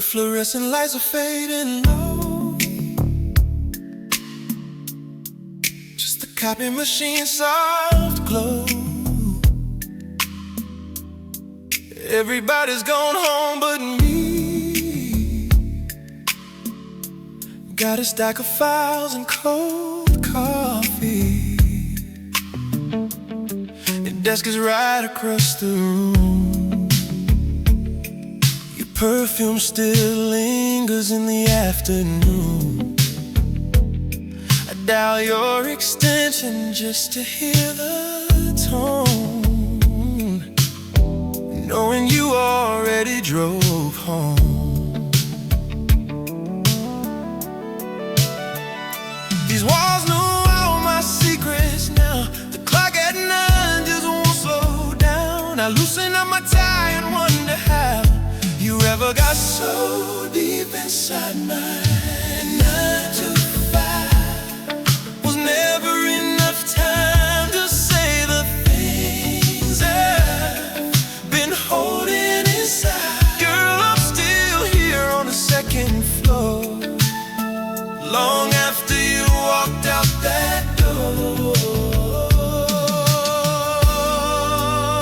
fluorescent lights are fading low. Just the copy machine's soft glow. Everybody's gone home but me. Got a stack of files and cold coffee. Your desk is right across the room. Your perfume still lingers in the afternoon. I dial your extension just to hear the tone, knowing you already drove home. These walls know all my secrets now. The clock at 9 just won't slow down. I loosen up my tie and wonder how you ever got so deep inside my 9 to 5. Was never enough time to say the things I've been holding inside. Girl, I'm still here on the second floor, long after you walked out that door.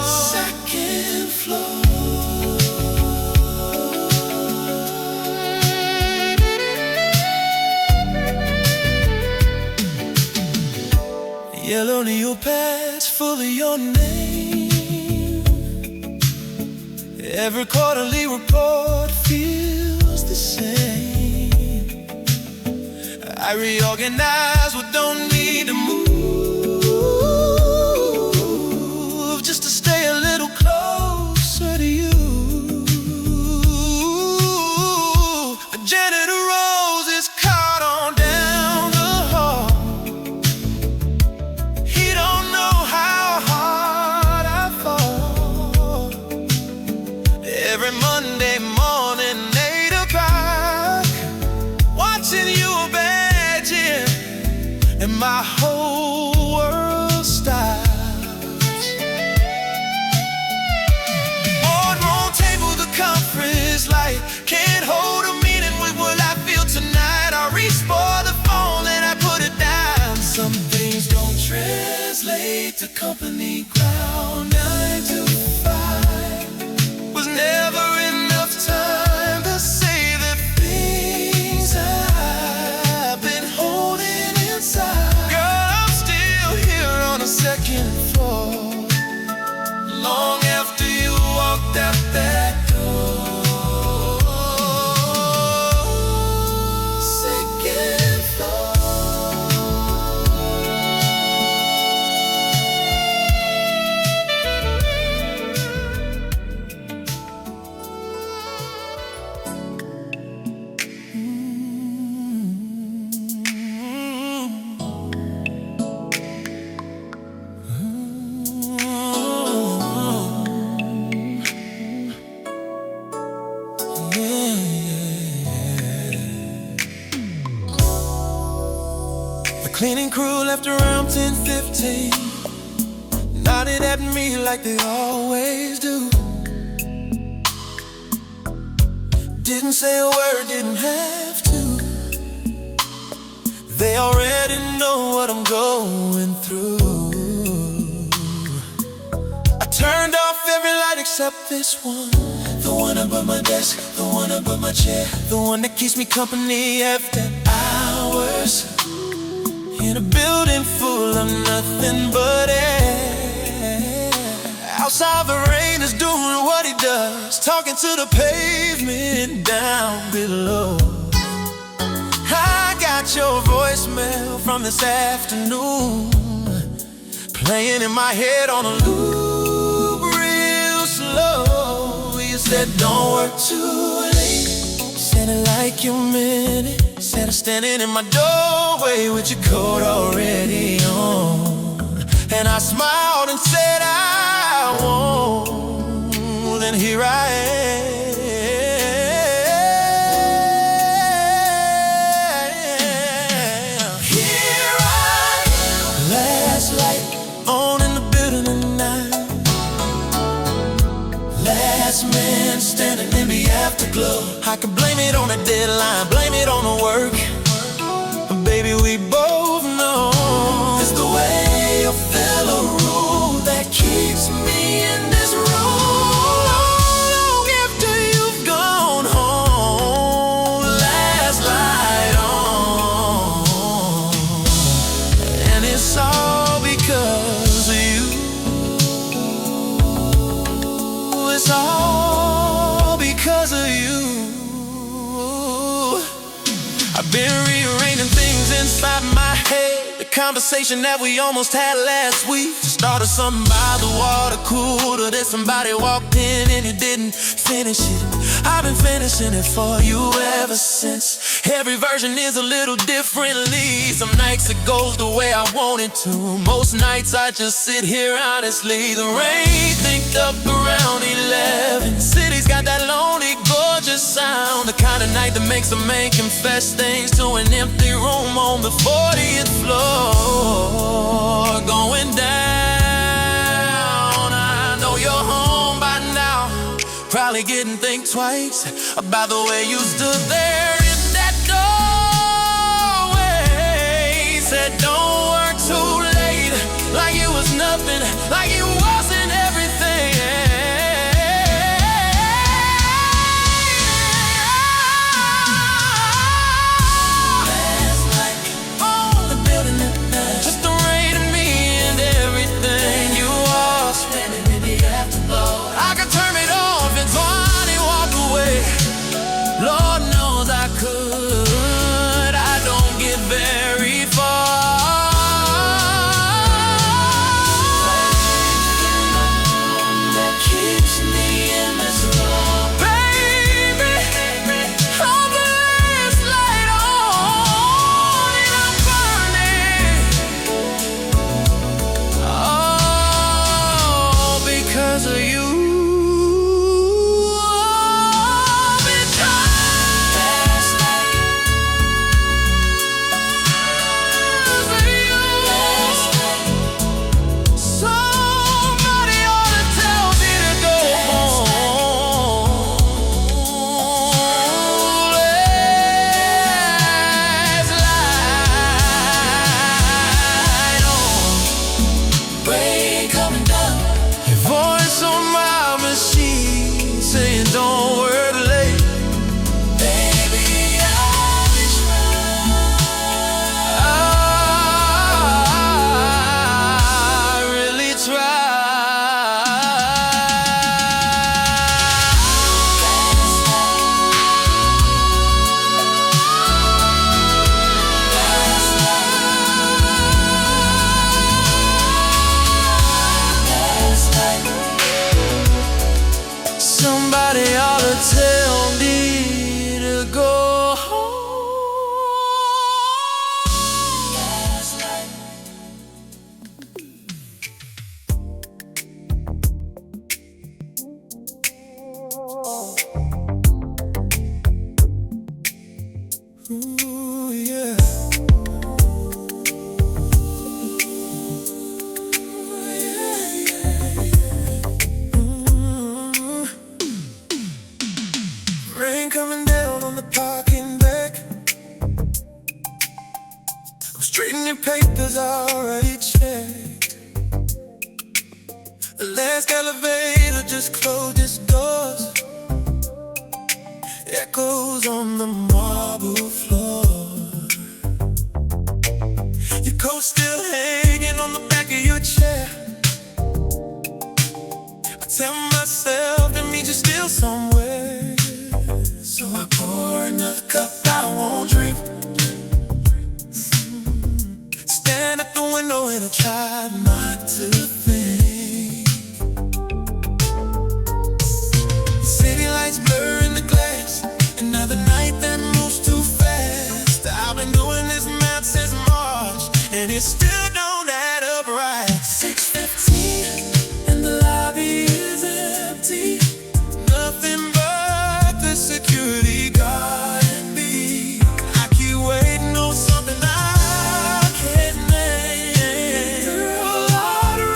Second floor. Yellow Neopets full of your name. Every quarterly report feels the same. I reorganize what don't need to move, just to stay a little closer to you. The janitor Rose is caught on down the hall. He don't know how hard I fall. Every Monday morning, 8 o'clock, watching you badge in, and my whole world stops. Boardroom table, the conference light can't hold a meaning with what I feel tonight. I reach for the phone and I put it down. Some things don't translate to company ground. 9 to 5 was never enough time to say the things I've been holding inside. Girl, I'm still here on the second floor, long after you walked out that door. Second floor. The cleaning crew left around 10:15, nodded at me like they always do. Didn't say a word, didn't have to. They already know what I'm going through. I turned off every light except this one, the one above my desk, the one above my chair, the one that keeps me company after hours, in a building full of nothing but air. Outside the rain is doing what he does, talking to the pavement down below. I got your voicemail from this afternoon, playing in my head on a loop real slow. You said don't work too late, said it like you meant it. Said I'm standing in my doorway with your coat already on, and I smiled and said I won't. And here I am. Here I am. Last light on in the building tonight. Last man standing in the afterglow. I can blame it on the deadline, blame it on the work, but baby, we both know it's the way you fellow rule that keeps me in this room. Long after you've gone home, last light on, and it's all because of you. It's all because of you. I've been rearranging things inside my head. The conversation that we almost had last week started something by the water cooler. Then somebody walked in and you didn't finish it. I've been finishing it for you ever since. Every version is a little differently. Some nights it goes the way I want it to. Most nights I just sit here honestly. The rain thinked up around 11. City's got that lonely, gorgeous sound. The kind of night that makes a man confess things to an empty room on the 40th floor. Going down, I know you're home by now. Probably didn't think twice about the way you stood there in that doorway. Said don't work too late, like it was nothing, like it wasn't everything. Last night on the building at night, just the rain and me and everything you was standing in the afterglow. I could turn it off and finally walk away. Lord knows I could. I don't get very far. That keeps me in this room. Baby, hold the last light on and I'm burning. Oh, because of you. Somebody ought to tell me to go home. Ooh, yeah. Rain coming down on the parking deck. I'm straightening papers I already checked. The last elevator just closed its doors. Echoes on the marble floor. Your coat still hanging on the back of your chair. I tell myself that means you're still somewhere. So I pour another cup I won't drink. Stand at the window and I try not to think. City lights blur in the glass. Another night that moves too fast. I've been doing this math since March, and it still don't add up right. 6:15 and the lobby is empty. Nothing but the security guard and me. I keep waiting on something I can't name. Through a lot of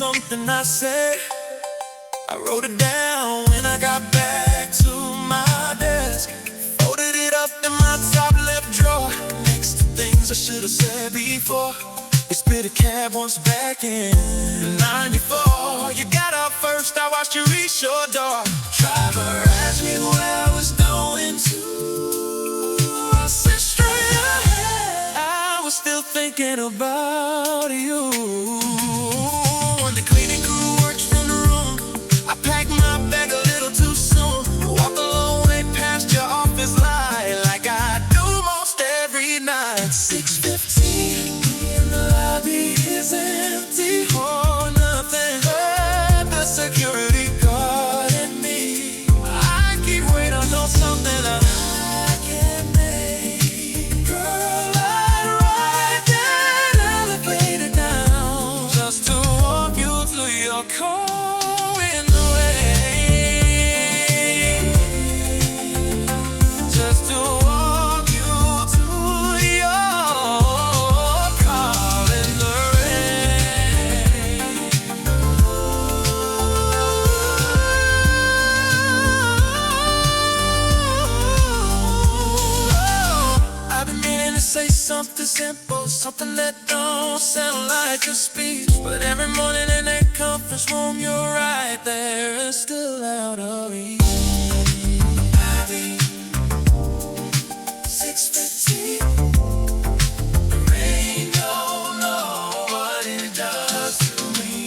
something I said. I wrote it down when I got back to my desk. Folded it up in my top left drawer, next to things I should have said before. They spit a cab once back in '94. You got up first, I watched you reach your door. Driver asked me where I was going to. I said straight ahead. I was still thinking about you. When the cleaning crew works from the room, I packed my bag a little too soon. Walked a long way past your office light, like I do most every night. 6:15 in the lobby is empty. Oh, nothing but the security guard and me. I keep waiting, I know something that I can make. Girl, I'd ride that elevator down just to walk you to your car. Say something simple, something that don't sound like a speech. But every morning in that conference room, you're right there, still out of reach. 6:15, the rain don't know what it does to me.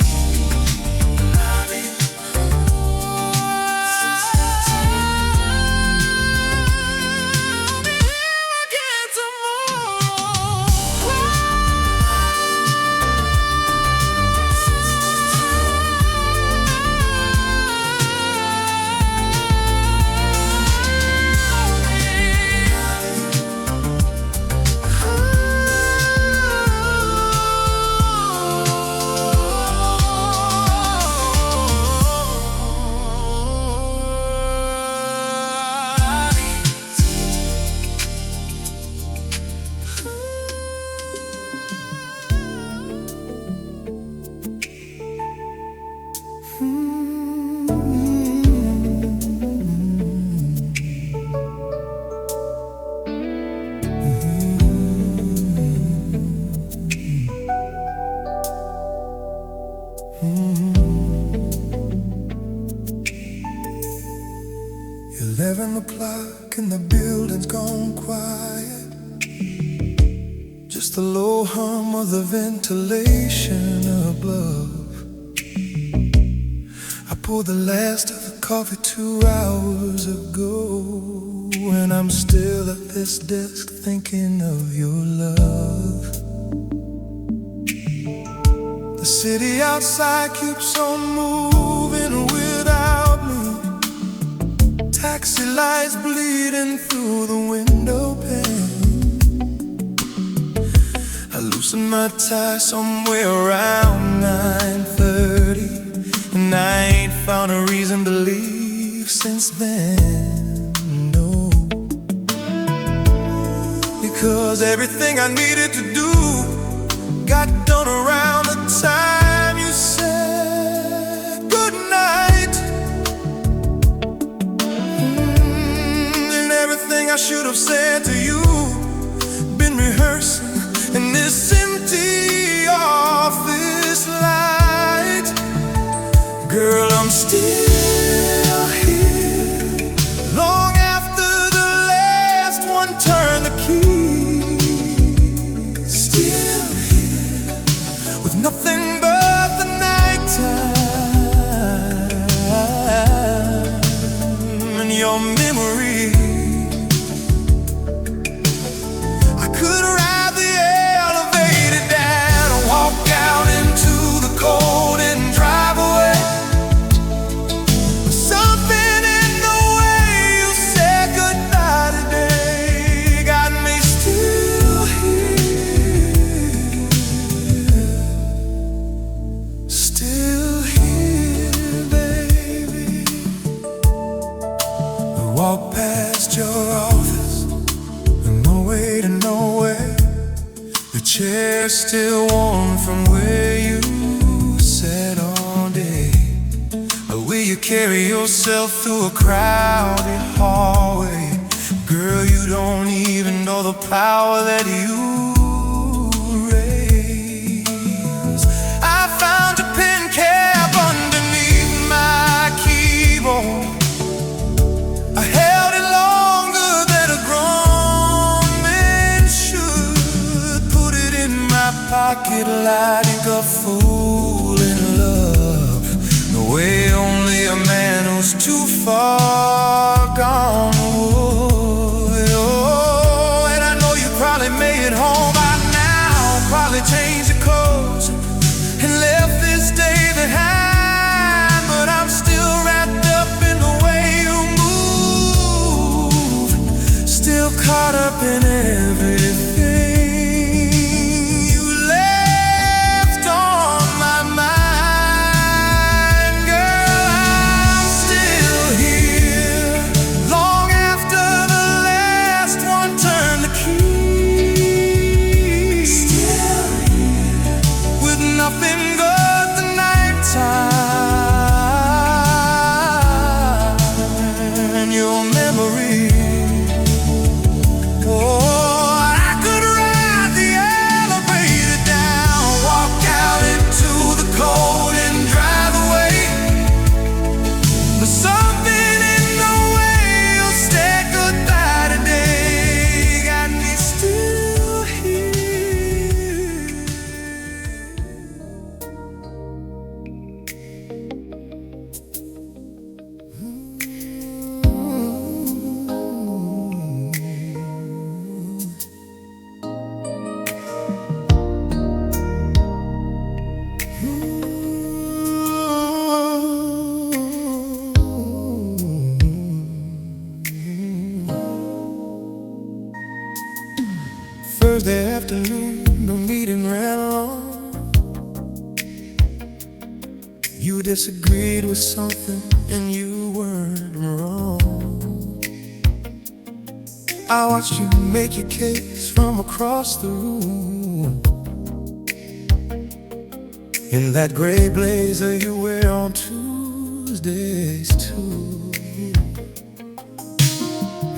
O'clock and the building's gone quiet. Just the low hum of the ventilation above. I poured the last of the coffee 2 hours ago, and I'm still at this desk thinking of your love. The city outside keeps on moving without me. Taxi lights bleeding through the window pane. I loosened my tie somewhere around 9:30, and I ain't found a reason to leave since then, no. Because everything I needed to do got done around the time you said goodnight. Everything I should have said to you, been rehearsing in this empty office light. Girl, I'm still here, long after the last one turned the key. Still here, with nothing but the nighttime and your memory. Cold and drive away. Something in the way you said goodnight today got me still here. Still here, baby. I walk past your office on my way to nowhere. The chair's still warm from where you sat on. carry yourself through a crowded hallway. Girl, you don't even know the power that you raise. I found your pen cap underneath my keyboard. I held it longer than a grown man should. Put it in my pocket like a fool in love, the way only a man who's too far gone would. Oh, and I know you probably made it home by now, probably changed your clothes and left this day behind. But I'm still wrapped up in the way you move, still caught up in everything you left on my mind. Girl, I'm still here, long after the last one turned the key. Still here, with nothing but the nighttime and your memory. Thursday afternoon, the meeting ran long. You disagreed with something and you weren't wrong. I watched you make your case from across the room in that gray blazer you wear on Tuesdays too.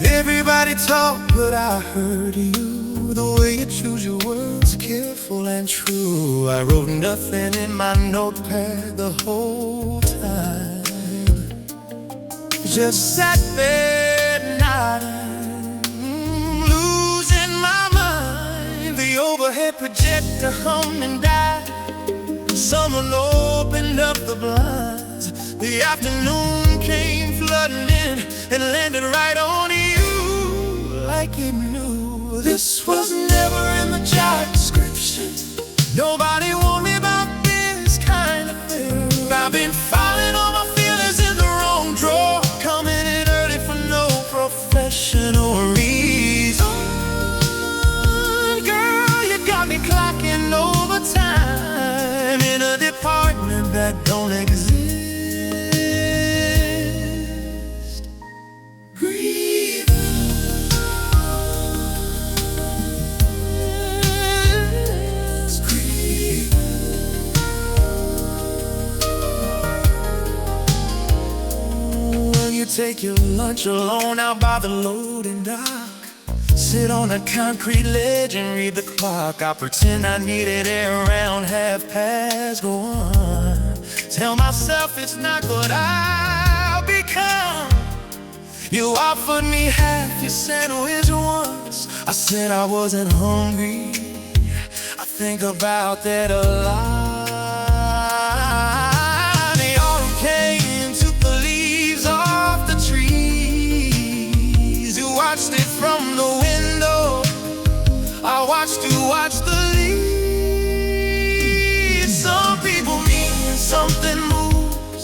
Everybody talked, but I heard you. The way you choose your words, careful and true. I wrote nothing in my notepad the whole time. Just sat there nodding, losing my mind. The overhead projector hummed and died. Someone opened up the blinds. The afternoon came flooding in and landed right on you like it knew. This was never in the job description. Nobody warned me about this kind of thing. I've been filing all my feelings in the wrong drawer, coming in early for no professional reason. Girl, you got me clocking overtime in a department that don't exist. Take your lunch alone out by the loading dock. Sit on a concrete ledge and read the clock. I pretend I needed air around 1:30. Go on, tell myself it's not what I'll become. You offered me half your sandwich once. I said I wasn't hungry. I think about that a lot. The autumn came, took the leaves off the trees. You watched it from the window. I watched you watch the leaves. Some people meet and something moves.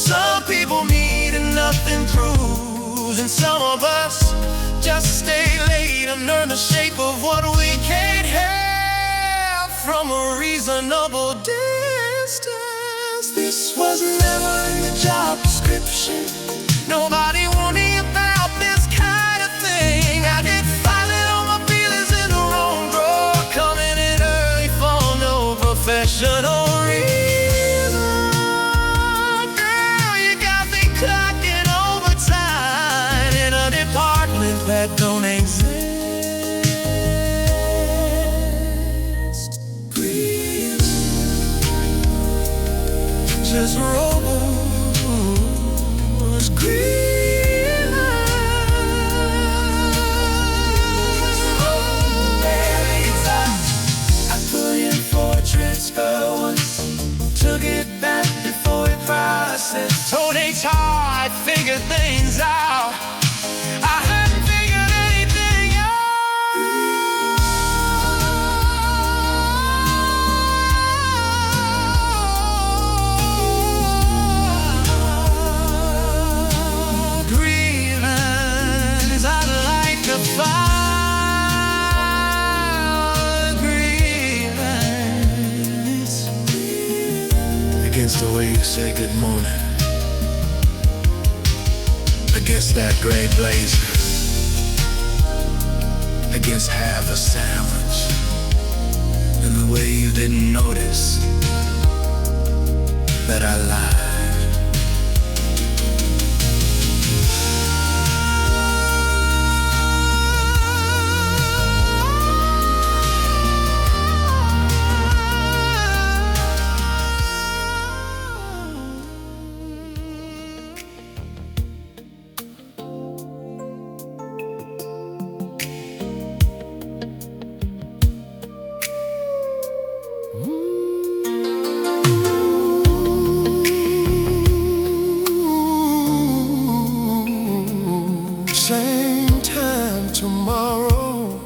Some people meet and nothing proves. And some of us just stay late and learn the shape of what we can't have from a reasonable distance. This was never in the job description. Nobody warned me about this kind of thing. I get filing all my feelings in the wrong drawer, coming in early for no professional reason. Girl, you got me this rose green. I put in portraits once, took it back before it processed. Told HR I figured things out. I hadn't figured anything out. Grievance, I'd like to file grievance against the way you say good morning, against that gray blazer, against half a sandwich, and the way you didn't notice that I lied. Same time tomorrow.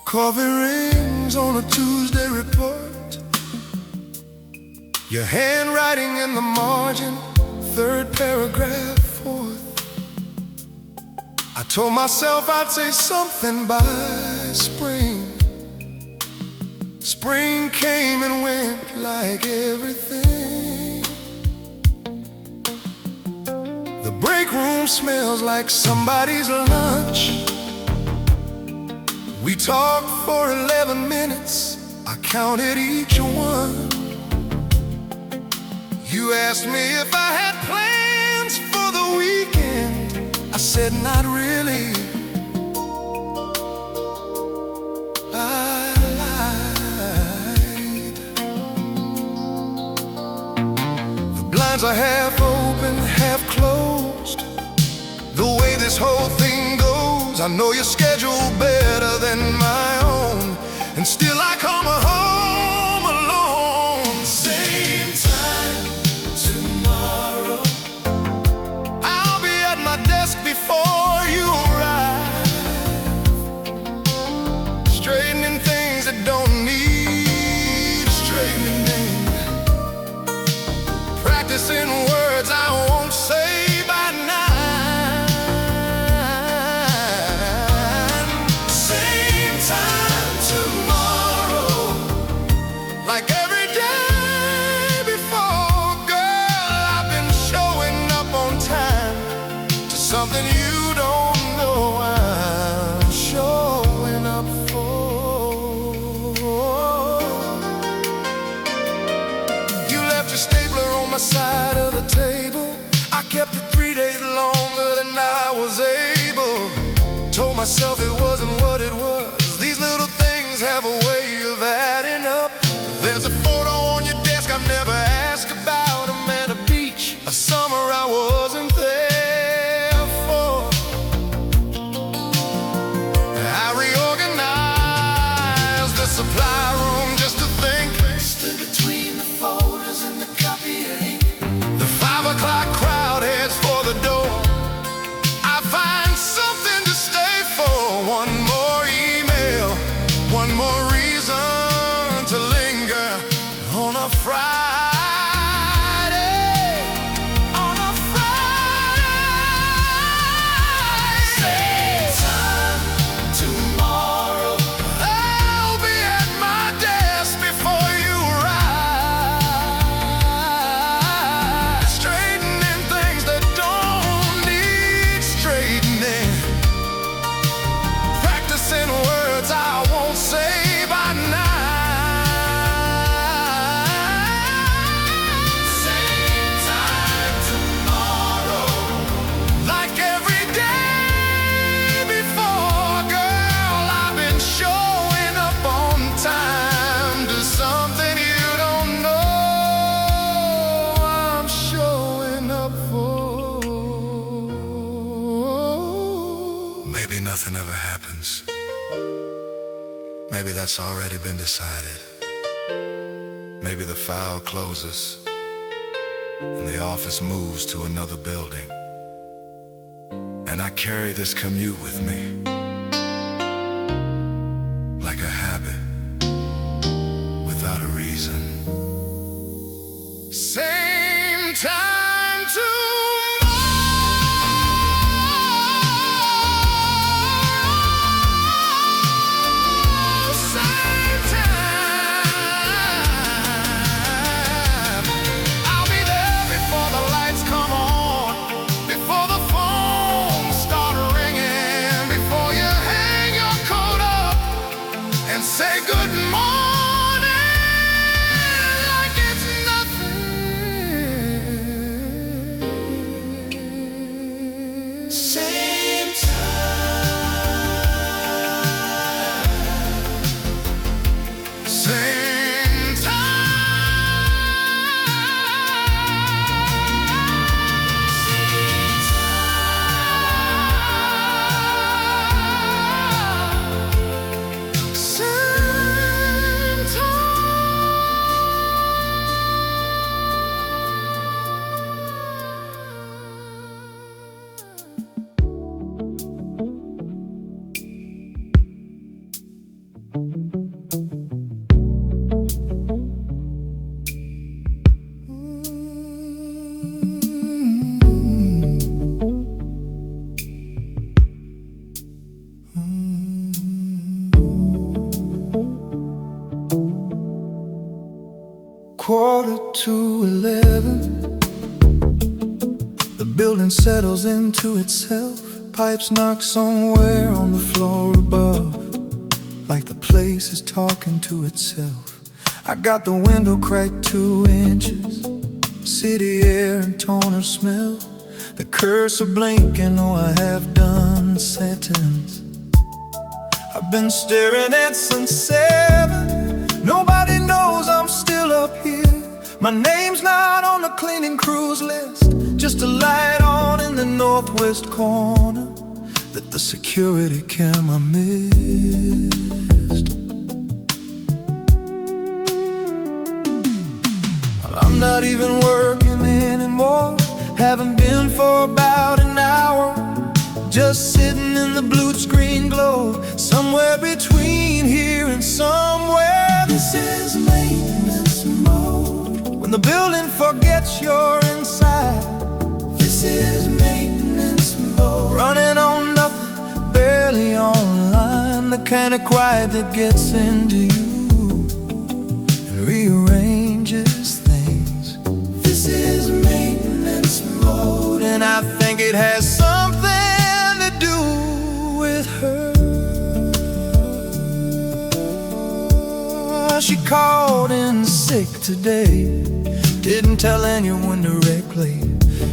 Coffee rings on a Tuesday report. Your handwriting in the margin, third paragraph, fourth. I told myself I'd say something by spring. Spring came and went like everything. The break room smells like somebody's lunch. We talked for 11 minutes, I counted each one. You asked me if I had plans for the weekend. I said not really. I lied. The blinds are half open, half closed. The way this whole thing goes, I know your schedule better than my own, and still I come home alone. Same time tomorrow. I'll be at my desk before you arrive, straightening things that don't need straightening, practicing words I won't say by night. Same time tomorrow, like every day before. Girl, I've been showing up on time to something you don't know I'm showing up for. You left your stapler on my side of the table. I kept it 3 days longer than I was able. Told myself it wasn't what it was. These little things have a way of adding up. There's a photo on your desk I've never asked about, a man, a beach, a summer I wasn't there for. I reorganized the supply room just to think. Stood between the folders and the copy ink. The 5 o'clock crowd heads for the door. I find something to stay for one more. Maybe that's already been decided. Maybe the file closes and the office moves to another building, and I carry this commute with me like a habit without a reason. Same time say good morning like it's nothing. Same time, same Quarter to 11, the building settles into itself. Pipes knock somewhere on the floor above, like the place is talking to itself. I got the window cracked 2 inches, city air and toner smell, the curse of blinking, oh I have done sentence. I've been staring at since 7. Nobody knows I'm still up here. My name's not on the cleaning crew's list, just a light on in the northwest corner that the security camera missed. I'm not even working anymore, haven't been for about an hour, just sitting in the blue screen glow, somewhere between here and somewhere. This is maintenance mode, when the building forgets you're inside. This is maintenance mode, running on nothing, barely online, the kind of quiet that gets into you and rearranges things. This is maintenance mode, and I think it has something to do with her. She called in sick today, didn't tell anyone directly,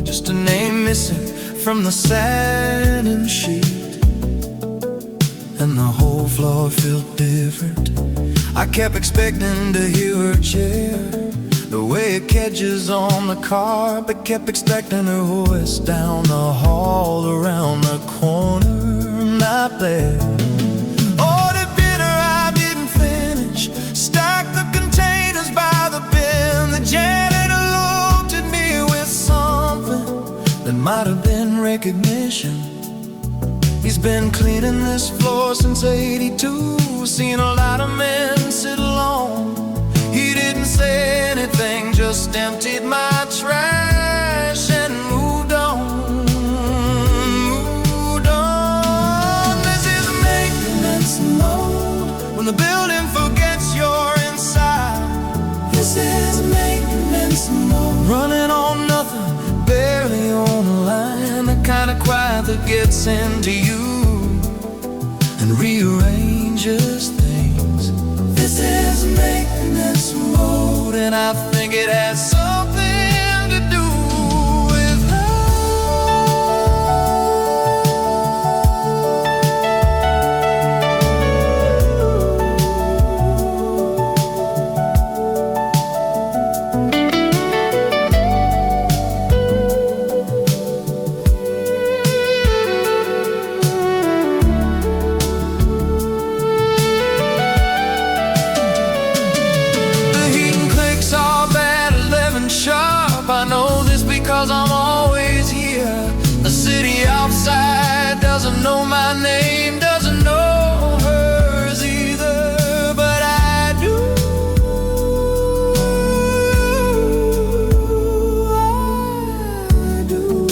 just a name missing from the satin sheet, and the whole floor felt different. I kept expecting to hear her chair, the way it catches on the carpet, kept expecting her voice down the hall, around the corner, not there. Ordered dinner I didn't finish, stacked the containers by the bin. The janitor looked at me with something that might have been recognition. He's been cleaning this floor since '82, seen a lot of men sit alone. He didn't say anything, just emptied my trash and moved on, moved on. This is maintenance mode, when the building forgets you're inside. This is maintenance mode, running on nothing, barely on a line, the kind of quiet that gets into you and rearranges things. This is maintenance mode, and I think it has something to do with my name, doesn't know hers either, but I do. I do.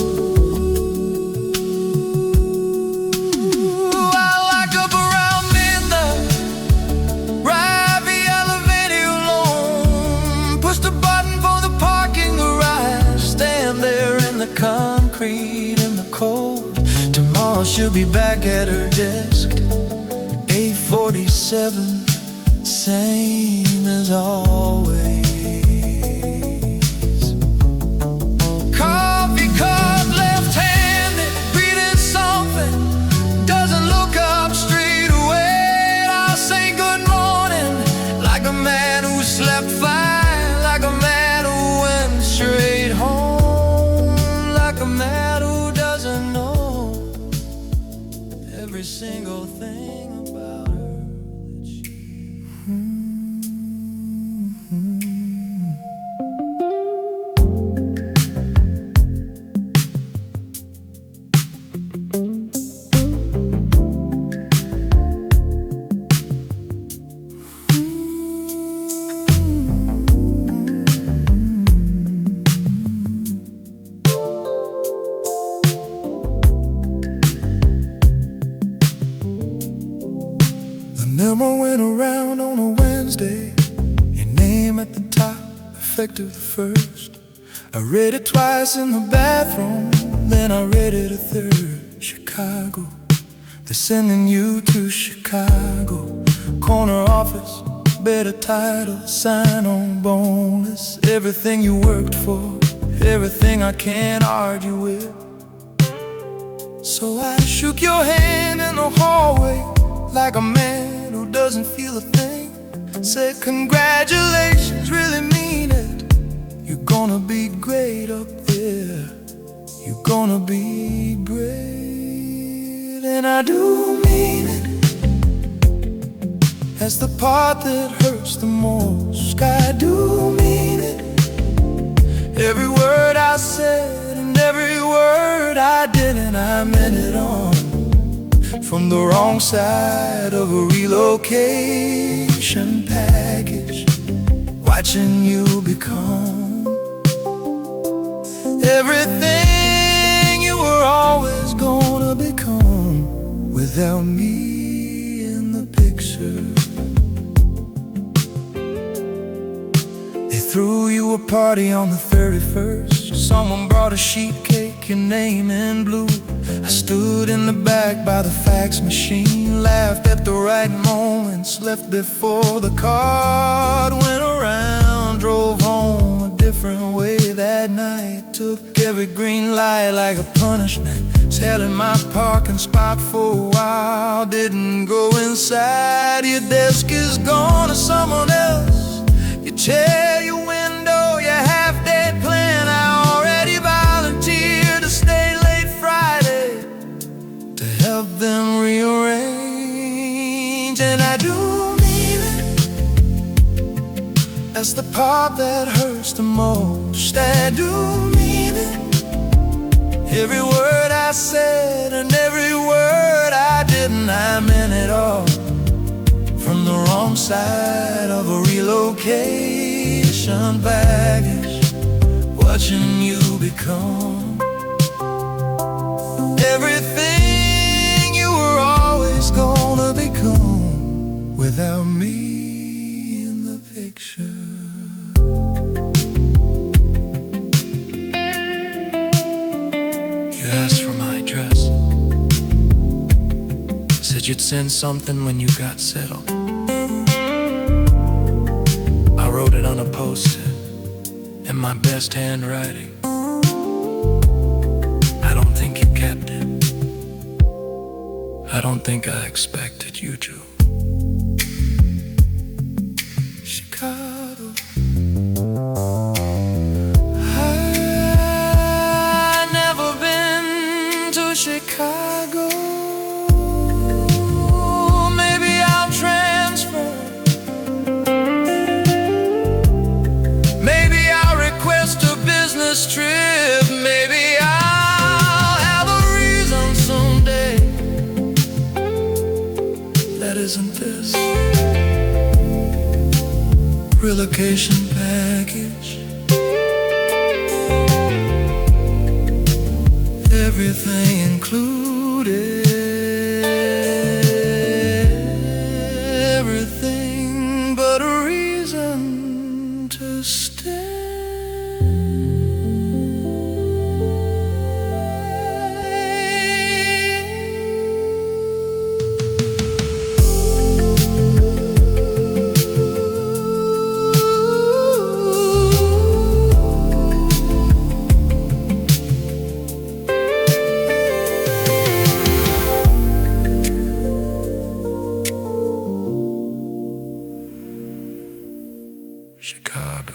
I lock up around midnight, ride the elevator alone, push the button for the parking garage, stand there in the concrete in the cold. Tomorrow she'll be back at her desk, 8:47, same as always. Coffee cup left-handed, reading something, doesn't look up straight away. I'll say good morning like a man who slept fine, like a man who went straight home, like a man who doesn't know every single thing about her that she memo went around on a Wednesday, your name at the top, effective the 1st. I read it twice in the bathroom, then I read it a third. Chicago, they're sending you to Chicago. Corner office, better title, sign on bonus. Everything you worked for, everything I can't argue with. So I shook your hand in the hallway like a man who doesn't feel a thing. Said congratulations, really mean it. You're gonna be great up there. You're gonna be great. And I do mean it. That's the part that hurts the most. I do mean it. Every word I said and every word I didn't, I meant it on. From the wrong side of a relocation package, watching you become everything you were always gonna become, without me in the picture. They threw you a party on the 31st. Someone brought a sheet cake, your name in blue. I stood in the back by the fax machine, laughed at the right moments, left before the card went around. Drove home a different way that night, took every green light like a punishment. Sat in my parking spot for a while, didn't go inside. Your desk is gone to someone else, your chair, your window, your half-day plan. I already volunteered to stay late Friday to help them rearrange. And I do mean it. That's the part that hurts the most. I do mean it. Every word I said and every word I didn't, I meant it all. From the wrong side of a relocation package, watching you become everything you were always gonna become, without me in the picture. You asked for my address, said you'd send something when you got settled. I wrote it on a post-it in my best handwriting. I don't think you kept it. I don't think I expected you to. Chicago, I've never been to Chicago. Maybe I'll transfer. Maybe I'll request a business trip. Maybe I'll have a reason someday isn't this relocation package? Everything included, everything but a reason to stay. Chicago.